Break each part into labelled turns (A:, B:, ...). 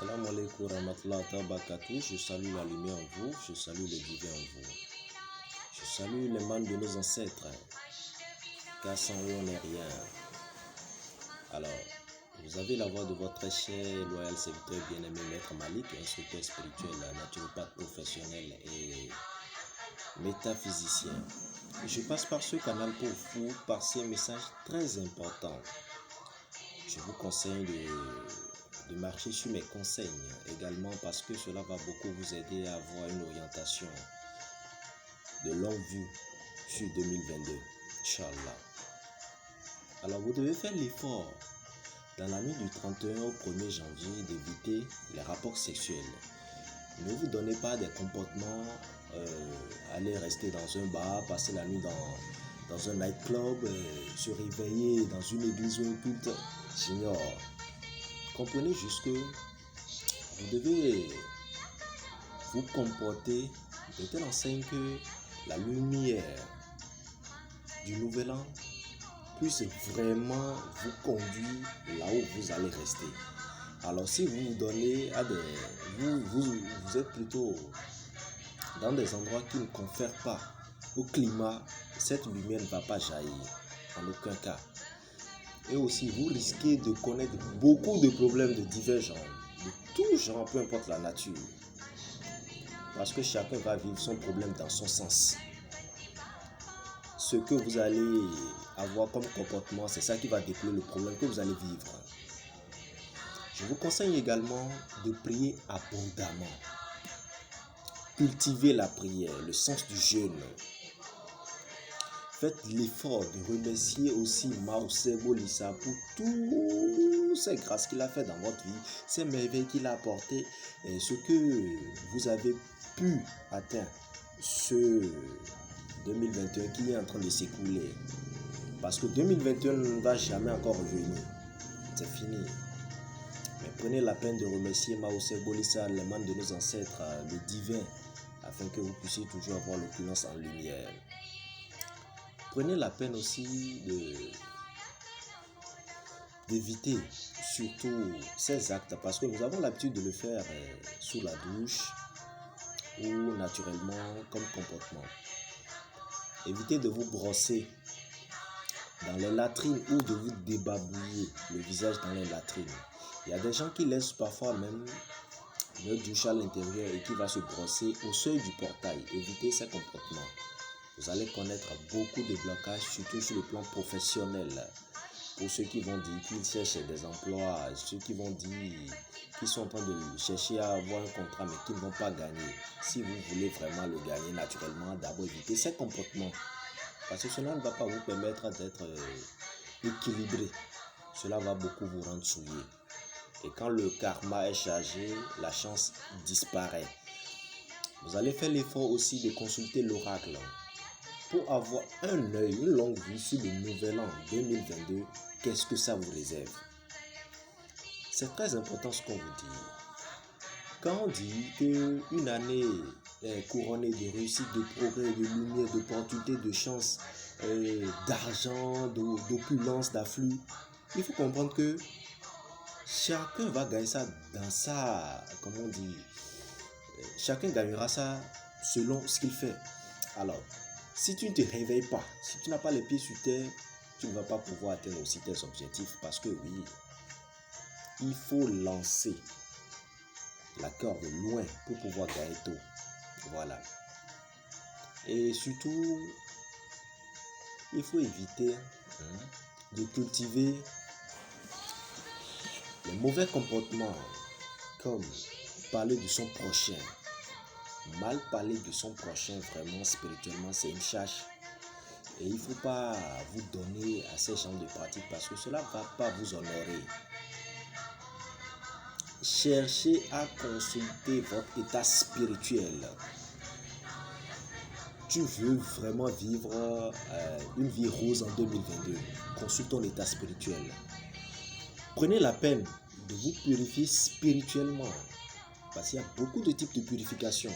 A: Salam alaikum rahmatullahi barakatuh. Je salue la lumière en vous, je salue le divin en vous. Je salue les membres de nos ancêtres, car sans eux on n'est rien. Alors, vous avez la voix de votre très cher et loyal serviteur bien-aimé Maître Malik, instructeur spirituel, naturopathe professionnel et métaphysicien. Je passe par ce canal pour vous passer un message très important. Je vous conseille de marcher sur mes conseils également parce que cela va beaucoup vous aider à avoir une orientation de longue vue sur 2022, Inch'Allah. Alors vous devez faire l'effort dans la nuit du 31 au 1er janvier d'éviter les rapports sexuels. Ne vous donnez pas des comportements, aller rester dans un bar, passer la nuit dans un nightclub, se réveiller dans une église ou un culte. J'ignore. Comprenez juste que vous devez vous comporter de telle enseigne que la lumière du nouvel an puisse vraiment vous conduire là où vous allez rester. Alors si vous vous donnez à vous êtes plutôt dans des endroits qui ne confèrent pas au climat, cette lumière ne va pas jaillir en aucun cas. Et aussi, vous risquez de connaître beaucoup de problèmes de divers genres, de tout genre, peu importe la nature. Parce que chacun va vivre son problème dans son sens. Ce que vous allez avoir comme comportement, c'est ça qui va découler le problème que vous allez vivre. Je vous conseille également de prier abondamment. Cultivez la prière, le sens du jeûne. Faites l'effort de remercier aussi Mao Sebo Lissa pour toutes ces grâces qu'il a fait dans votre vie, ces merveilles qu'il a apportées et ce que vous avez pu atteindre ce 2021 qui est en train de s'écouler. Parce que 2021 ne va jamais encore revenir. C'est fini. Mais prenez la peine de remercier Mao Sebo Lissa, les membres de nos ancêtres, le divin, afin que vous puissiez toujours avoir l'opulence en lumière. Prenez la peine aussi d'éviter surtout ces actes parce que nous avons l'habitude de le faire sous la douche ou naturellement comme comportement. Évitez de vous brosser dans les latrines ou de vous débarbouiller le visage dans les latrines. Il y a des gens qui laissent parfois même leur douche à l'intérieur et qui va se brosser au seuil du portail. Évitez ces comportements. Vous allez connaître beaucoup de blocages, surtout sur le plan professionnel. Pour ceux qui vont dire qu'ils cherchent des emplois, ceux qui vont dire qu'ils sont en train de chercher à avoir un contrat mais qu'ils ne vont pas gagner. Si vous voulez vraiment le gagner naturellement, d'abord évitez ces comportements. Parce que cela ne va pas vous permettre d'être équilibré. Cela va beaucoup vous rendre souillé. Et quand le karma est chargé, la chance disparaît. Vous allez faire l'effort aussi de consulter l'oracle pour avoir un œil, une longue vue sur le nouvel an 2022, qu'est-ce que ça vous réserve? C'est très important ce qu'on vous dit. Quand on dit qu'une année est couronnée de réussite, de progrès, de lumière, d'opportunités, de chance, d'argent, d'opulence, d'afflux, il faut comprendre que chacun va gagner ça dans sa, comment on dit, chacun gagnera ça selon ce qu'il fait. Alors, si tu ne te réveilles pas, si tu n'as pas les pieds sur terre, tu ne vas pas pouvoir atteindre aussi tes objectifs parce que oui, il faut lancer la corde loin pour pouvoir gagner tôt. Voilà. Et surtout, il faut éviter de cultiver les mauvais comportements comme parler de son prochain. Mal parler de son prochain, vraiment spirituellement, c'est une charge. Et il ne faut pas vous donner à ces genres de pratiques parce que cela ne va pas vous honorer. Cherchez à consulter votre état spirituel. Tu veux vraiment vivre une vie rose en 2022. Consulte ton état spirituel. Prenez la peine de vous purifier spirituellement. Parce qu'il y a beaucoup de types de purification.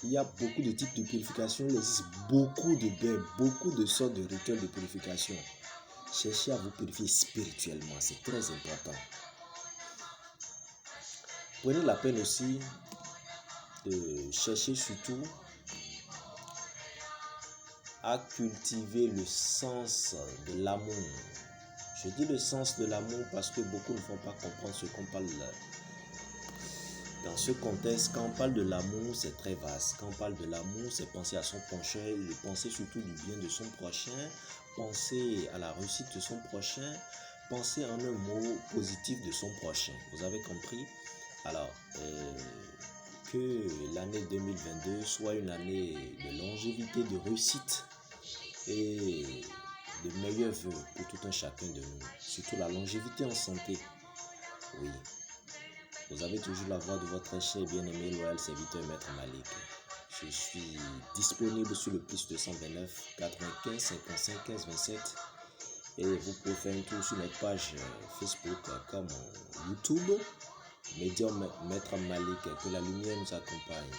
A: Il y a beaucoup de types de purification. Il existe beaucoup de bains, beaucoup de sortes de rituels de purification. Cherchez à vous purifier spirituellement. C'est très important. prenez la peine aussi de chercher surtout à cultiver le sens de l'amour. Je dis le sens de l'amour parce que beaucoup ne font pas comprendre ce qu'on parle là. Dans ce contexte, quand on parle de l'amour, c'est très vaste. Quand on parle de l'amour, c'est penser à son prochain, penser surtout du bien de son prochain, penser à la réussite de son prochain, penser en un mot positif de son prochain. Vous avez compris? Alors, que l'année 2022 soit une année de longévité, de réussite et de meilleurs vœux pour tout un chacun de nous. Surtout la longévité en santé. Oui. Vous avez toujours la voix de votre cher et bien-aimé loyal serviteur Maître Malik. Je suis disponible sur le plus 229 95 55 15 27 et vous pouvez faire un tour sur notre page Facebook comme YouTube, Médium Maître Malik, que la lumière nous accompagne.